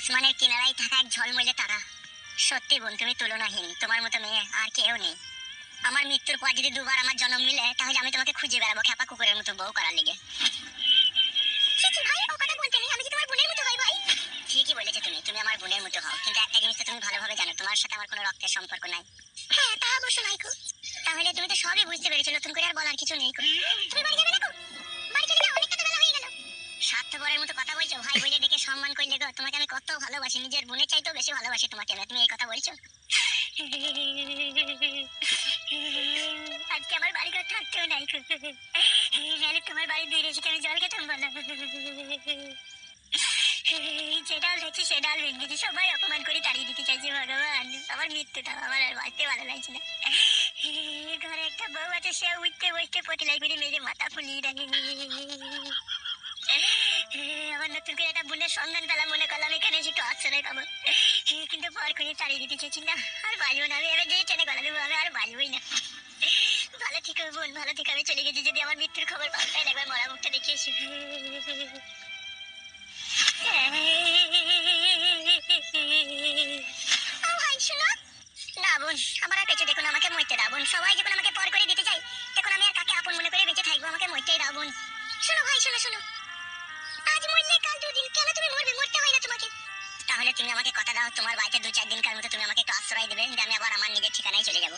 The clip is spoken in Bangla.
আসমানের কিনারায় থাকা এক ঝলমলে তারা। সত্যি বোন, তুমি তুলনাহীন। তোমার মতো মেয়ে আর কেউ নেই। আমার মৃত্যুর পর যদি দুবার আমার জন্ম মিলে, তাহলে আমি তোমাকে খুঁজে বেড়াবো খেপা কুকুরের মতো বউ করার লিগে। ভাই, ও কথা বলতে নেই। আমি কি তোমার বোনের মতো হই ভাই? ঠিকই বলেছো তুমি, তুমি আমার বোনের মতো হও, কিন্তু একটা জিনিস তো তুমি ভালোভাবে জানো, তোমার সাথে আমার কোনো রক্তের সম্পর্ক নাই। হ্যাঁ, তা অবশ্য নাই গো। তাহলে তুমি তো সবই বুঝতে পেরেছো, নতুন করে আর বলার কিছু নেই গো। তুমি বাড়ি যাবে না গো? বাড়ি চলে যাও, অনেকটা তো বেলা হয়ে গেল। স্বার্থপরের মতো কথা বলছো। ভাই বলে ডেকে সম্মান করলে গো। তোমাকে আমি কত ভালোবাসি, নিজের বোনের চাইতেও বেশি ভালোবাসি তোমাকে। তুমি এই কথা বলছো? আজকে আমার বাড়ি ঘর থাকতেও নাই গো। নাহলে তোমার বাড়ি দিয়ে রেখে আমি জল খেতাম বলো? যে ডাল দেখছি সে ডাল ভেঙেছি, সবাই অপমান করে তাড়িয়ে দিতে চাইছে। ভগবান, আমার মৃত্যুটা আমার আর বাঁচতে ভালো লাগছে না। ঘরে একটা বউ আছে, সে উঠতে বসতে পতিলাই করে মেরে মাথা ফুলিয়ে রাখে। আমার নতুন করে একটা বোনের সন্ধান পেলাম, মনে করলাম এখানে এসে একটু আশ্রয় পাবো, কিন্তু পর করে তাড়িয়ে দিতে চেয়েছি না। আর বাঁচবো না আমি, এবার যে টেনে গলা দেবো, আমি আর বাঁচবই না। ভালো থেকো বোন, ভালো থেকো। আমি চলে গেছি, যদি আমার মৃত্যুর খবর পাও তাহলে একবার মরা মুখটা দেখে এসো। ও ভাই শোনো। না বোন, আমার আর পেছনে দেখুন, আমাকে মরতে দাও বোন। সবাই যখন আমাকে পর করে দিতে চাই, তখন আমি আর কাকে আপন মনে করে বেঁচে থাকবো? আমাকে মরতেই দাও বোন। শোনো ভাই, শোনো শোনো। আজ মরলে কাল দুদিন, কেন তুমি মরবে? মরতে হয় না তোমাকে। তাহলে তুমি আমাকে কথা দাও, তোমার বাড়িতে 2-4 দিনকার মতো তুমি আমাকে একটু আশ্রয় দেবে, যে আমি আবার আমার নিজের ঠিকানায় চলে যাবো।